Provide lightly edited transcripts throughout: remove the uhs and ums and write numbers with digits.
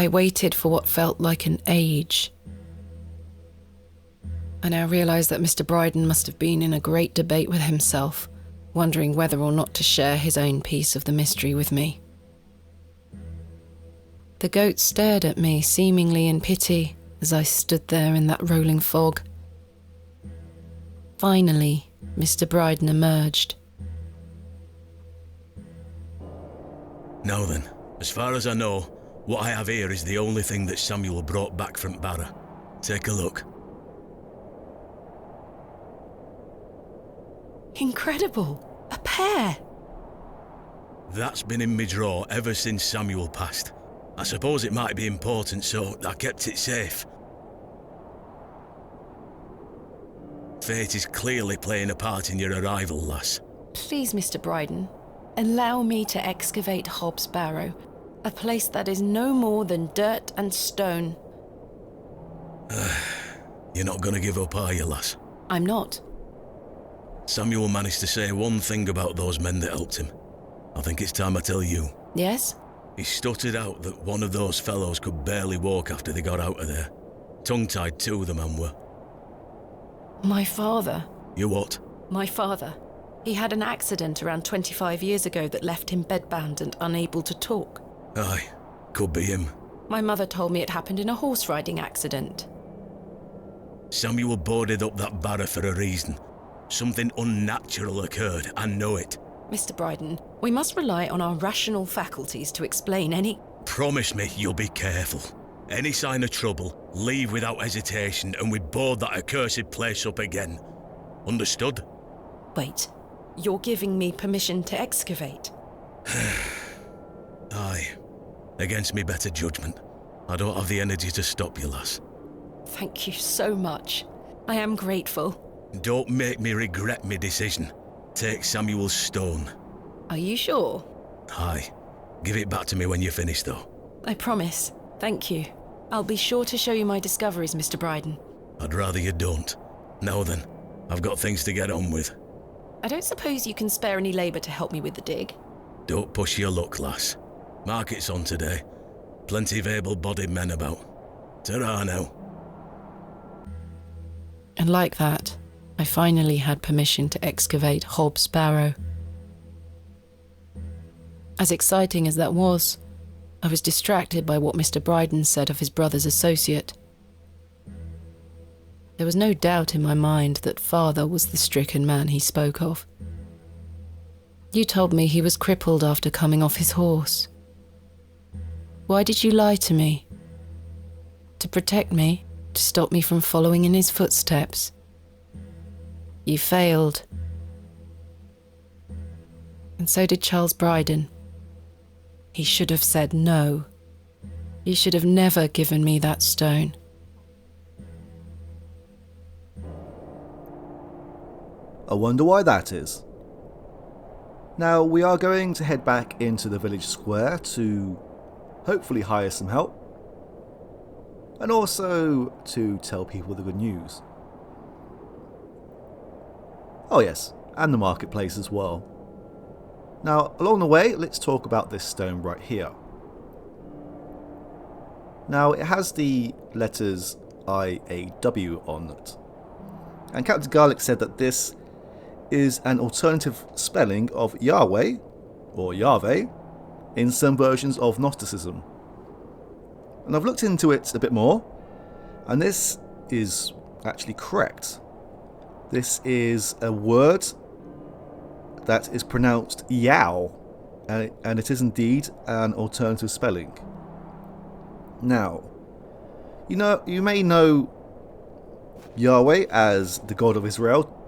I waited for what felt like an age. I now realise that Mr. Bryden must have been in a great debate with himself, wondering whether or not to share his own piece of the mystery with me. The goat stared at me, seemingly in pity, as I stood there in that rolling fog. Finally, Mr. Bryden emerged. Now then, as far as I know, what I have here is the only thing that Samuel brought back from Barra. Take a look. Incredible! A pear! That's been in my drawer ever since Samuel passed. I suppose it might be important, so I kept it safe. Fate is clearly playing a part in your arrival, lass. Please, Mr. Bryden, allow me to excavate Hobbs Barrow, a place that is no more than dirt and stone. You're not gonna give up, are you, lass? I'm not. Samuel managed to say one thing about those men that helped him. I think it's time I tell you. Yes? He stuttered out that one of those fellows could barely walk after they got out of there. Tongue-tied too, the man were. My father. You what? My father. He had an accident around 25 years ago that left him bedbound and unable to talk. Aye, could be him. My mother told me it happened in a horse riding accident. Samuel boarded up that barra for a reason. Something unnatural occurred, I know it. Mr. Bryden, we must rely on our rational faculties to explain any... Promise me you'll be careful. Any sign of trouble, leave without hesitation and we board that accursed place up again. Understood? Wait, you're giving me permission to excavate? Aye. Against me better judgment. I don't have the energy to stop you, lass. Thank you so much. I am grateful. Don't make me regret my decision. Take Samuel's stone. Are you sure? Aye. Give it back to me when you're finished, though. I promise. Thank you. I'll be sure to show you my discoveries, Mr. Bryden. I'd rather you don't. Now then, I've got things to get on with. I don't suppose you can spare any labour to help me with the dig? Don't push your luck, lass. Market's on today. Plenty of able-bodied men about. Ta-ra now. And like that, I finally had permission to excavate Hobbs Barrow. As exciting as that was, I was distracted by what Mr. Bryden said of his brother's associate. There was no doubt in my mind that father was the stricken man he spoke of. You told me he was crippled after coming off his horse. Why did you lie to me? To protect me? To stop me from following in his footsteps? You failed. And so did Charles Bryden. He should have said no. He should have never given me that stone. I wonder why that is. Now, we are going to head back into the village square to hopefully hire some help. And also to tell people the good news. Oh yes, and the marketplace as well. Now, along the way, let's talk about this stone right here. Now, it has the letters IAW on it. And Captain Garlic said that this is an alternative spelling of Yahweh, or Yahweh, in some versions of Gnosticism. And I've looked into it a bit more, and this is actually correct. This is a word that is pronounced Yao, and it is indeed an alternative spelling. Now, you may know Yahweh as the God of Israel,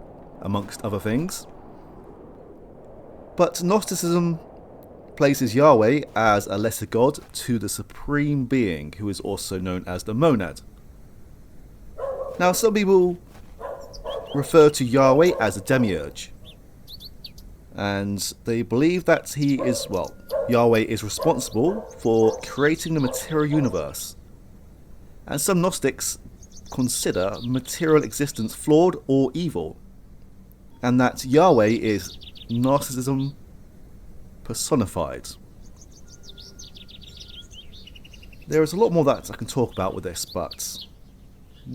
amongst other things, but Gnosticism places Yahweh as a lesser god to the supreme being, who is also known as the monad. Now, some people refer to Yahweh as a demiurge, and they believe that Yahweh is responsible for creating the material universe. And some Gnostics consider material existence flawed or evil, and that Yahweh is Gnosticism personified. There is a lot more that I can talk about with this, but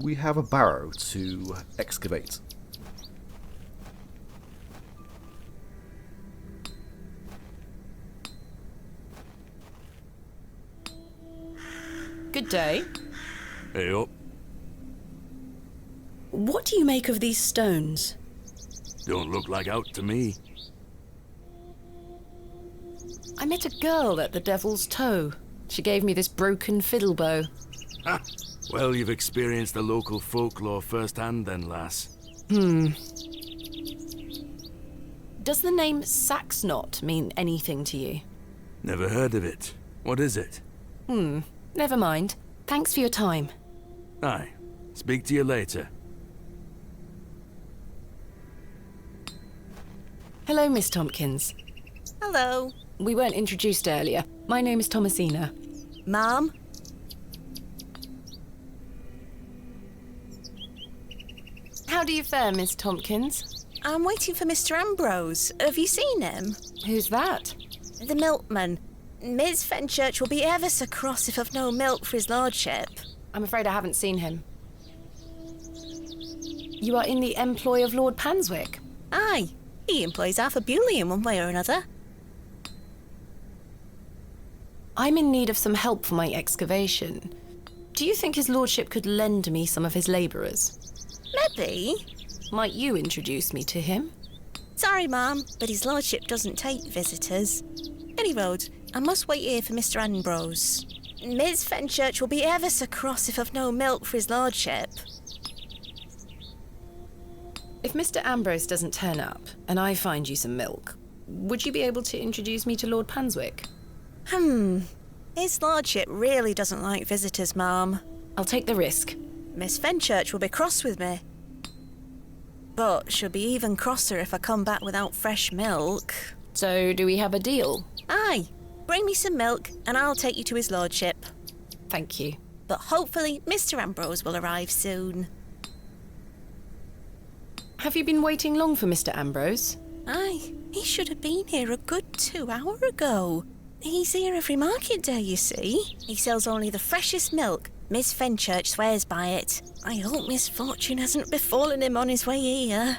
we have a barrow to excavate. Good day. Hey up. What do you make of these stones? Don't look like out to me. I met a girl at the Devil's Toe. She gave me this broken fiddle bow. Ha! Well, you've experienced the local folklore firsthand then, lass. Does the name Saxknot mean anything to you? Never heard of it. What is it? Never mind. Thanks for your time. Aye. Speak to you later. Hello, Miss Tompkins. Hello. We weren't introduced earlier. My name is Thomasina. Mom? How do you fare, Miss Tompkins? I'm waiting for Mr. Ambrose. Have you seen him? Who's that? The milkman. Miss Fenchurch will be ever so cross if I've no milk for his lordship. I'm afraid I haven't seen him. You are in the employ of Lord Panswick? Aye. He employs Arthur Bewley in one way or another. I'm in need of some help for my excavation. Do you think his lordship could lend me some of his labourers? Maybe. Might you introduce me to him? Sorry, Mom, but his lordship doesn't take visitors. Any road, I must wait here for Mr. Ambrose. Miss Fenchurch will be ever so cross if I've no milk for his lordship. If Mr. Ambrose doesn't turn up, and I find you some milk, would you be able to introduce me to Lord Panswick? His lordship really doesn't like visitors, Mom. I'll take the risk. Miss Fenchurch will be cross with me. But she'll be even crosser if I come back without fresh milk. So, do we have a deal? Aye, bring me some milk and I'll take you to his lordship. Thank you. But hopefully Mr. Ambrose will arrive soon. Have you been waiting long for Mr. Ambrose? Aye, he should have been here a good 2 hours ago. He's here every market day, you see. He sells only the freshest milk. Miss Fenchurch swears by it. I hope misfortune hasn't befallen him on his way here.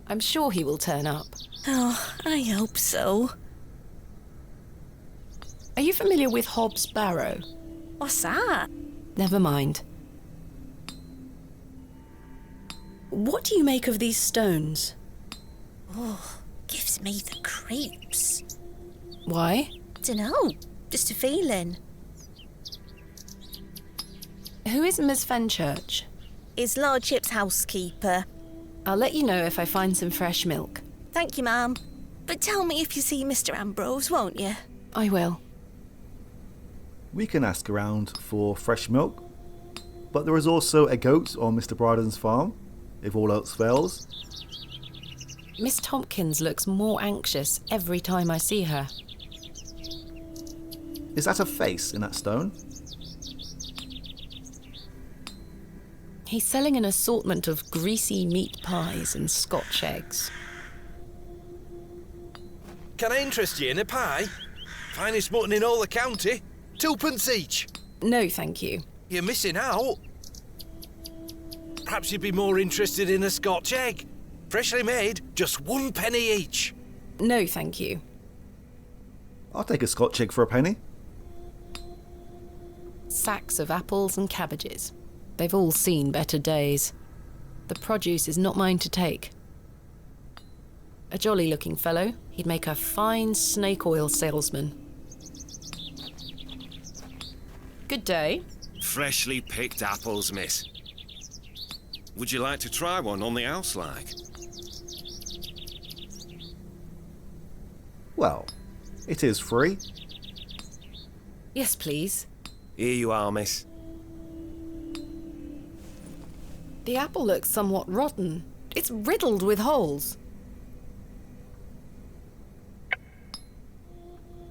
I'm sure he will turn up. Oh, I hope so. Are you familiar with Hobbs Barrow? What's that? Never mind. What do you make of these stones? Oh, gives me the creeps. Why? Dunno, just a feeling. Who is Miss Fenchurch? His lordship's housekeeper. I'll let you know if I find some fresh milk. Thank you, ma'am. But tell me if you see Mr. Ambrose, won't you? I will. We can ask around for fresh milk, but there is also a goat on Mr. Bryden's farm, if all else fails. Miss Tompkins looks more anxious every time I see her. Is that a face in that stone? He's selling an assortment of greasy meat pies and Scotch eggs. Can I interest you in a pie? Finest mutton in all the county. 2p each. No, thank you. You're missing out. Perhaps you'd be more interested in a Scotch egg. Freshly made, just 1p each. No, thank you. I'll take a Scotch egg for a penny. Sacks of apples and cabbages. They've all seen better days. The produce is not mine to take. A jolly-looking fellow. He'd make a fine snake oil salesman. Good day. Freshly picked apples, miss. Would you like to try one on the house like? Well, it is free. Yes, please. Here you are, miss. The apple looks somewhat rotten. It's riddled with holes.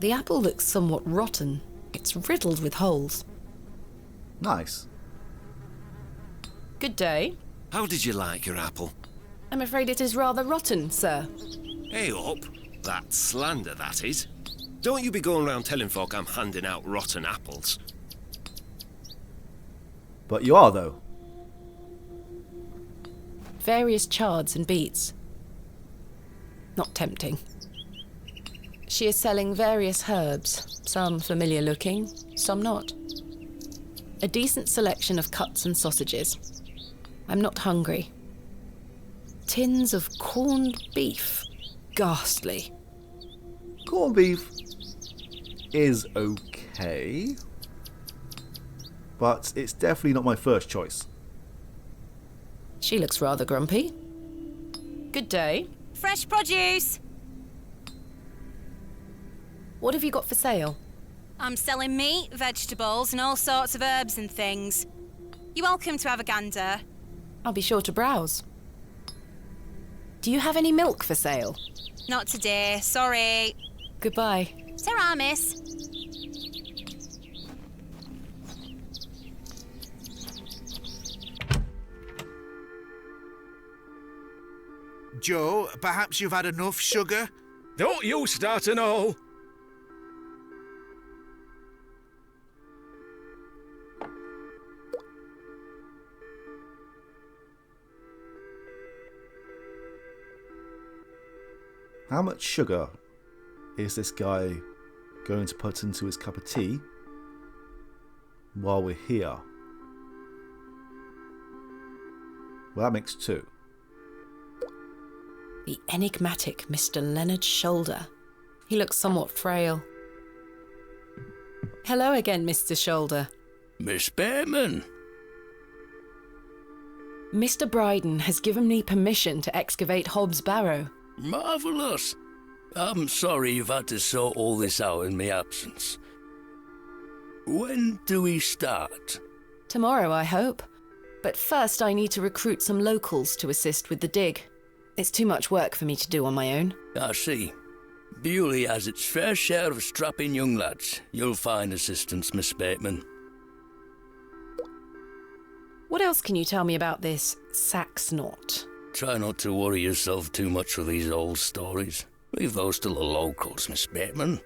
The apple looks somewhat rotten. It's riddled with holes. Nice. Good day. How did you like your apple? I'm afraid it is rather rotten, sir. Hey up. That's slander, that is. Don't you be going round telling folk I'm handing out rotten apples. But you are, though. Various chards and beets. Not tempting. She is selling various herbs, some familiar looking, some not. A decent selection of cuts and sausages. I'm not hungry. Tins of corned beef. Ghastly. Corned beef is okay, but it's definitely not my first choice. She looks rather grumpy. Good day. Fresh produce. What have you got for sale? I'm selling meat, vegetables, and all sorts of herbs and things. You're welcome to have a gander. I'll be sure to browse. Do you have any milk for sale? Not today, sorry. Goodbye. Ta-ra, miss. Joe, perhaps you've had enough sugar? Don't you start an all. How much sugar is this guy going to put into his cup of tea while we're here? Well, that makes 2. The enigmatic Mr. Leonard Shoulder. He looks somewhat frail. Hello again, Mr. Shoulder. Miss Bateman. Mr. Bryden has given me permission to excavate Hobbs Barrow. Marvellous. I'm sorry you've had to sort all this out in my absence. When do we start? Tomorrow, I hope. But first I need to recruit some locals to assist with the dig. It's too much work for me to do on my own. I see. Bewley has its fair share of strapping young lads. You'll find assistance, Miss Bateman. What else can you tell me about this Sax knot? Try not to worry yourself too much with these old stories. Leave those to the locals, Miss Bateman.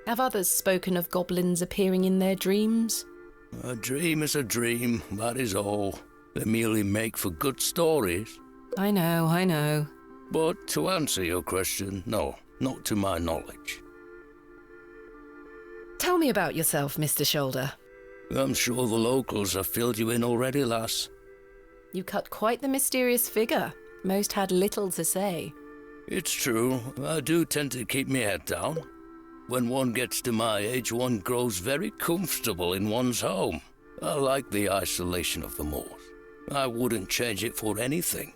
Have others spoken of goblins appearing in their dreams? A dream is a dream, that is all. They merely make for good stories. I know. But to answer your question, no, not to my knowledge. Tell me about yourself, Mr. Shoulder. I'm sure the locals have filled you in already, lass. You cut quite the mysterious figure. Most had little to say. It's true, I do tend to keep my head down. When one gets to my age, one grows very comfortable in one's home. I like the isolation of the moors. I wouldn't change it for anything.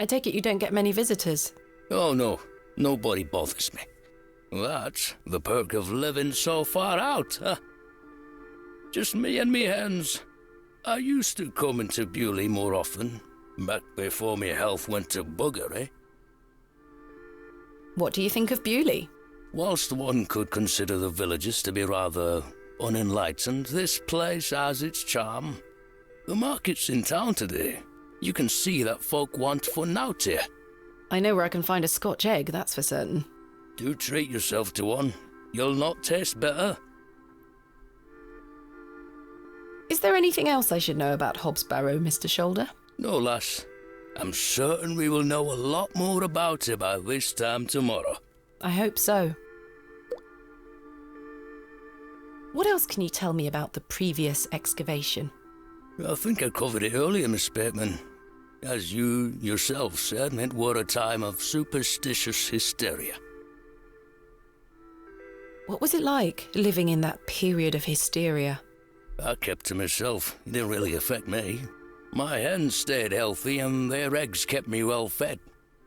I take it you don't get many visitors. Oh no, nobody bothers me. That's the perk of living so far out, huh? Just me and me hens. I used to come into Bewley more often, back before my health went to buggery. What do you think of Bewley? Whilst one could consider the villagers to be rather unenlightened, this place has its charm. The market's in town today. You can see that folk want fun out here. I know where I can find a Scotch egg, that's for certain. Do treat yourself to one. You'll not taste better. Is there anything else I should know about Hobbs Barrow, Mr. Shoulder? No, lass. I'm certain we will know a lot more about it by this time tomorrow. I hope so. What else can you tell me about the previous excavation? I think I covered it earlier, Miss Bateman. As you yourself said, it were a time of superstitious hysteria. What was it like, living in that period of hysteria? I kept to myself. It didn't really affect me. My hens stayed healthy and their eggs kept me well fed.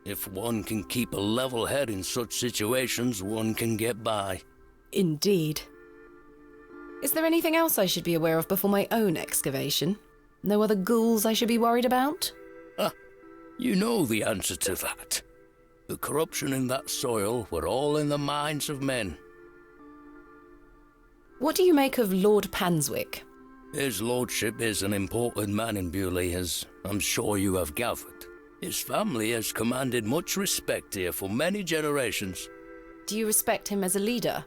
If one can keep a level head in such situations, one can get by. Indeed. Is there anything else I should be aware of before my own excavation? No other ghouls I should be worried about? Ah, you know the answer to that. The corruption in that soil were all in the minds of men. What do you make of Lord Panswick? His lordship is an important man in Bewley, as I'm sure you have gathered. His family has commanded much respect here for many generations. Do you respect him as a leader?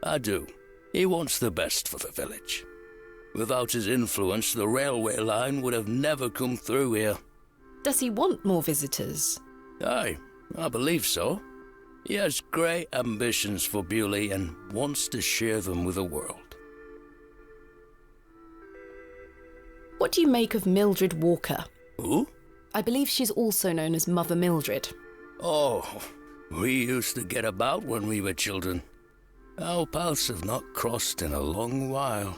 I do. He wants the best for the village. Without his influence, the railway line would have never come through here. Does he want more visitors? Aye, I believe so. He has great ambitions for Bewley and wants to share them with the world. What do you make of Mildred Walker? Who? I believe she's also known as Mother Mildred. Oh, we used to get about when we were children. Our paths have not crossed in a long while.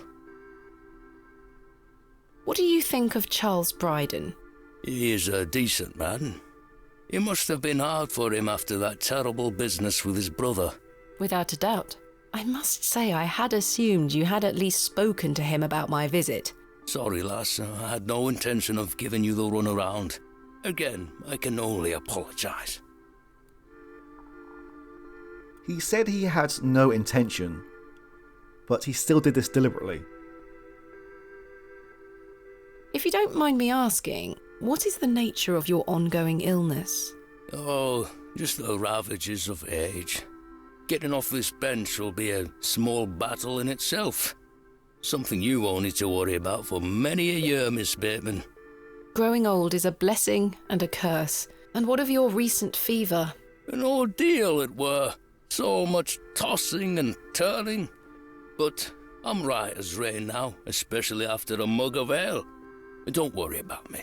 What do you think of Charles Bryden? He is a decent man. It must have been hard for him after that terrible business with his brother. Without a doubt. I must say I had assumed you had at least spoken to him about my visit. Sorry, lass, I had no intention of giving you the runaround. Again, I can only apologise. He said he had no intention, but he still did this deliberately. If you don't mind me asking, what is the nature of your ongoing illness? Oh, just the ravages of age. Getting off this bench will be a small battle in itself. Something you won't need to worry about for many a year, Miss Bateman. Growing old is a blessing and a curse. And what of your recent fever? An ordeal it were. So much tossing and turning. But I'm right as rain now, especially after a mug of ale. Don't worry about me.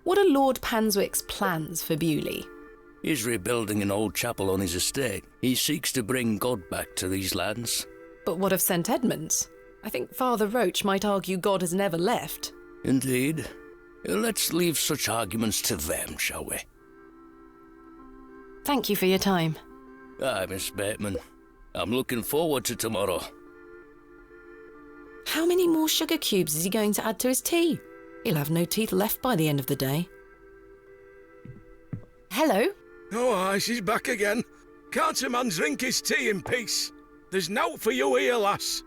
What are Lord Panswick's plans for Bewley? He's rebuilding an old chapel on his estate. He seeks to bring God back to these lands. But what of St. Edmunds? I think Father Roach might argue God has never left. Indeed. Let's leave such arguments to them, shall we? Thank you for your time. Aye, Miss Bateman. I'm looking forward to tomorrow. How many more sugar cubes is he going to add to his tea? He'll have no teeth left by the end of the day. Hello? Oh, aye, she's back again. Can't a man drink his tea in peace? There's nought for you here, lass.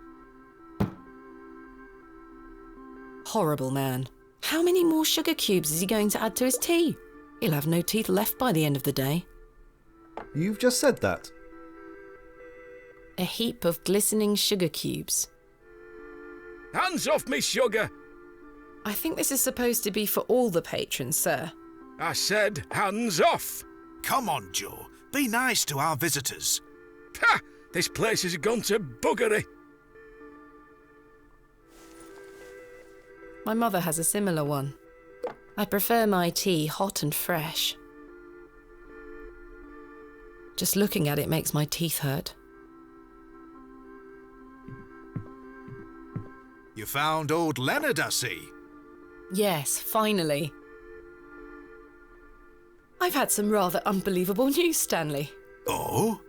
Horrible man. How many more sugar cubes is he going to add to his tea? He'll have no teeth left by the end of the day. You've just said that. A heap of glistening sugar cubes. Hands off me, sugar! I think this is supposed to be for all the patrons, sir. I said hands off! Come on, Joe. Be nice to our visitors. Ha! This place has gone to buggery. My mother has a similar one. I prefer my tea hot and fresh. Just looking at it makes my teeth hurt. You found old Leonard, I see. Yes, finally. I've had some rather unbelievable news, Stanley. Oh?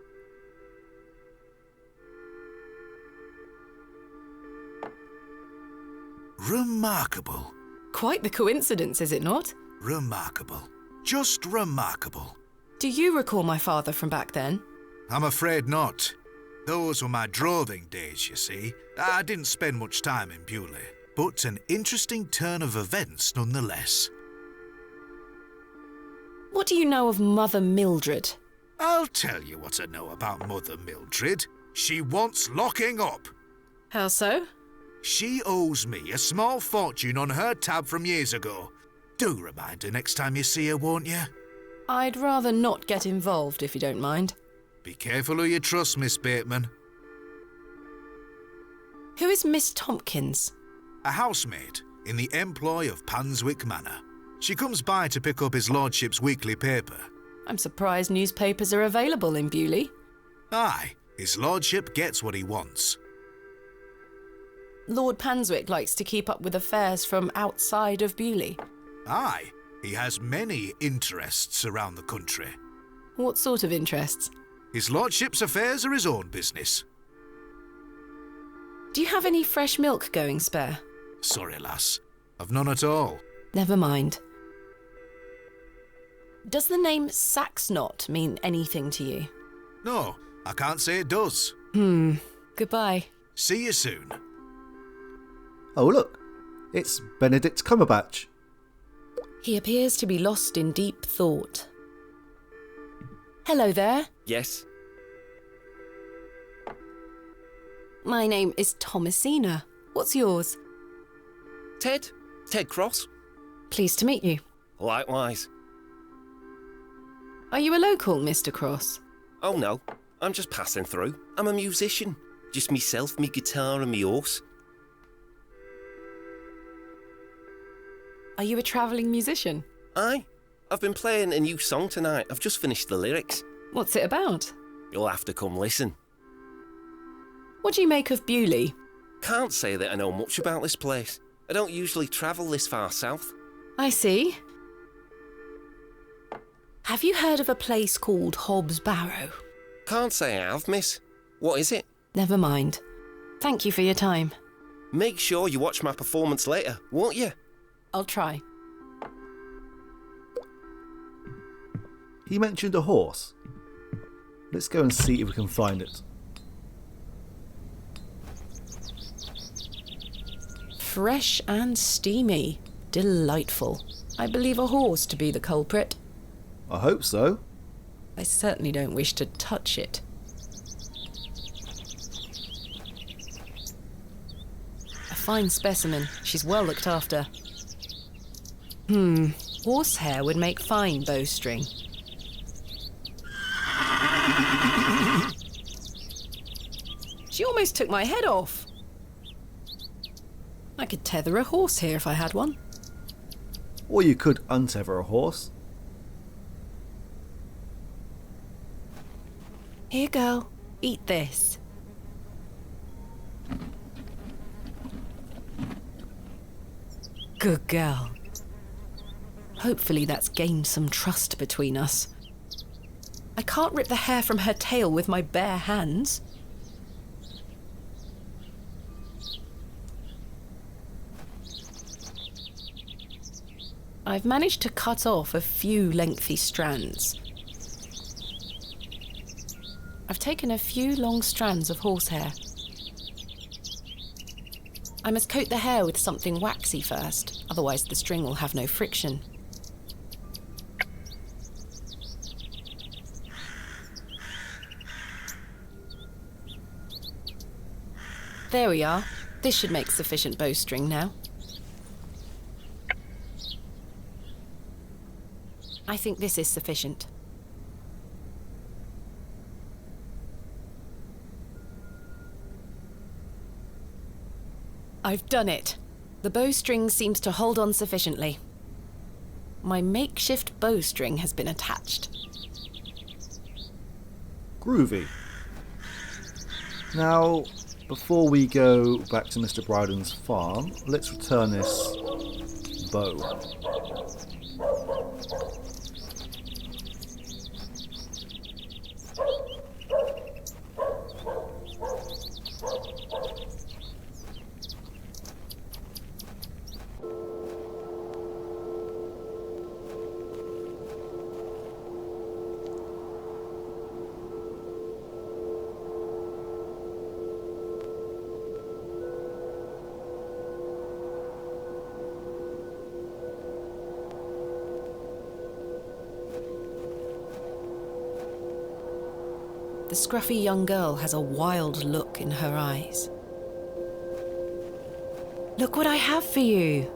Remarkable. Quite the coincidence, is it not? Remarkable. Just remarkable. Do you recall my father from back then? I'm afraid not. Those were my droving days, you see. I didn't spend much time in Bewley, but an interesting turn of events nonetheless. What do you know of Mother Mildred? I'll tell you what I know about Mother Mildred. She wants locking up. How so? She owes me a small fortune on her tab from years ago. Do remind her next time you see her, won't you? I'd rather not get involved, if you don't mind. Be careful who you trust, Miss Bateman. Who is Miss Tompkins? A housemaid in the employ of Panswick Manor. She comes by to pick up his lordship's weekly paper. I'm surprised newspapers are available in Bewley. Aye, his lordship gets what he wants. Lord Panswick likes to keep up with affairs from outside of Bewley. Aye, he has many interests around the country. What sort of interests? His lordship's affairs are his own business. Do you have any fresh milk going spare? Sorry, lass. I've none at all. Never mind. Does the name Saxnot mean anything to you? No, I can't say it does. Goodbye. See you soon. Oh look, it's Benedict Cumberbatch. He appears to be lost in deep thought. Hello there. Yes? My name is Thomasina. What's yours? Ted. Ted Cross. Pleased to meet you. Likewise. Are you a local, Mr. Cross? Oh no, I'm just passing through. I'm a musician. Just myself, me guitar and me horse. Are you a travelling musician? Aye. I've been playing a new song tonight. I've just finished the lyrics. What's it about? You'll have to come listen. What do you make of Bewley? Can't say that I know much about this place. I don't usually travel this far south. I see. Have you heard of a place called Hobbs Barrow? Can't say I have, miss. What is it? Never mind. Thank you for your time. Make sure you watch my performance later, won't you? I'll try. He mentioned a horse. Let's go and see if we can find it. Fresh and steamy. Delightful. I believe a horse to be the culprit. I hope so. I certainly don't wish to touch it. A fine specimen. She's well looked after. Horsehair would make fine bowstring. She almost took my head off. I could tether a horse here if I had one. Or you could untether a horse. Here, girl. Eat this. Good girl. Hopefully that's gained some trust between us. I can't rip the hair from her tail with my bare hands. I've managed to cut off a few lengthy strands. I've taken a few long strands of horsehair. I must coat the hair with something waxy first, otherwise the string will have no friction. There we are. This should make sufficient bowstring now. I think this is sufficient. I've done it. The bowstring seems to hold on sufficiently. My makeshift bowstring has been attached. Groovy. Now, before we go back to Mr. Bryden's farm, let's return this bow. The scruffy young girl has a wild look in her eyes. Look what I have for you.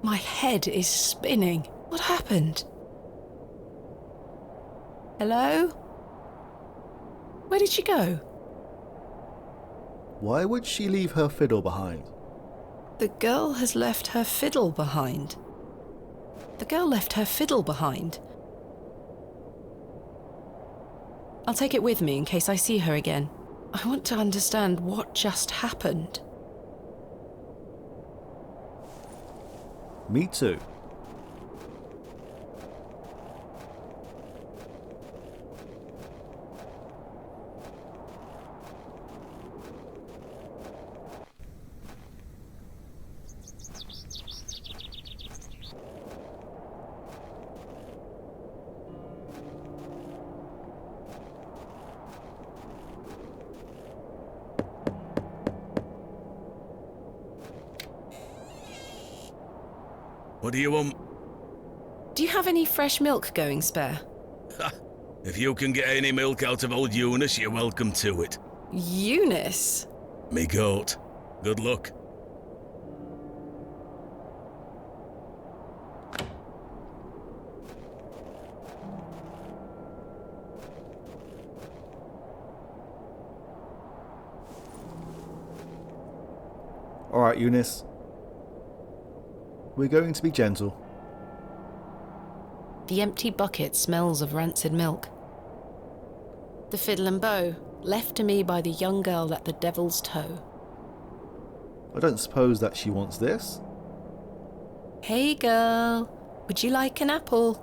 My head is spinning. What happened? Hello? Where did she go? Why would she leave her fiddle behind? The girl has left her fiddle behind. The girl left her fiddle behind. I'll take it with me in case I see her again. I want to understand what just happened. Me too. What do you want? Do you have any fresh milk going spare? If you can get any milk out of old Eunice, you're welcome to it. Eunice? Me goat. Good luck. Alright, Eunice. We're going to be gentle. The empty bucket smells of rancid milk. The fiddle and bow, left to me by the young girl at the Devil's Toe. I don't suppose that she wants this. Hey girl, would you like an apple?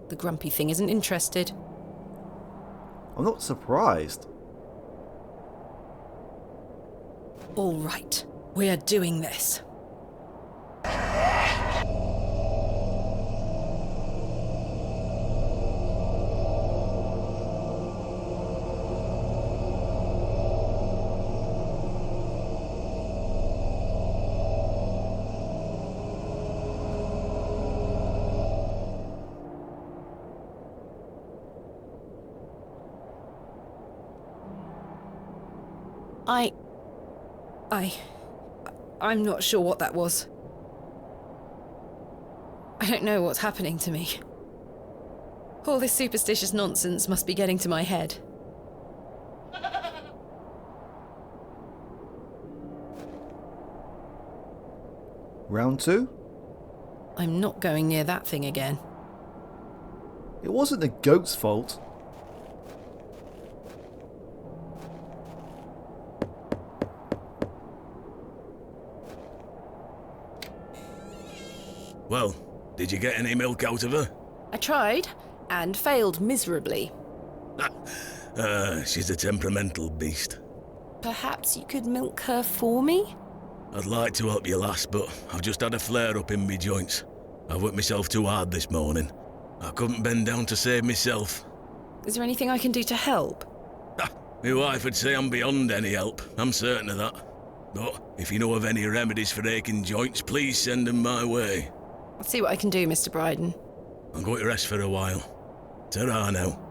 The grumpy thing isn't interested. I'm not surprised. All right, we're doing this. I'm not sure what that was. I don't know what's happening to me. All this superstitious nonsense must be getting to my head. Round 2? I'm not going near that thing again. It wasn't the goat's fault. Well, did you get any milk out of her? I tried, and failed miserably. She's a temperamental beast. Perhaps you could milk her for me? I'd like to help you, lass, but I've just had a flare-up in me joints. I've worked myself too hard this morning. I couldn't bend down to save myself. Is there anything I can do to help? My wife would say I'm beyond any help, I'm certain of that. But if you know of any remedies for aching joints, please send them my way. I'll see what I can do, Mr. Bryden. I'm going to rest for a while. Ta-ra now.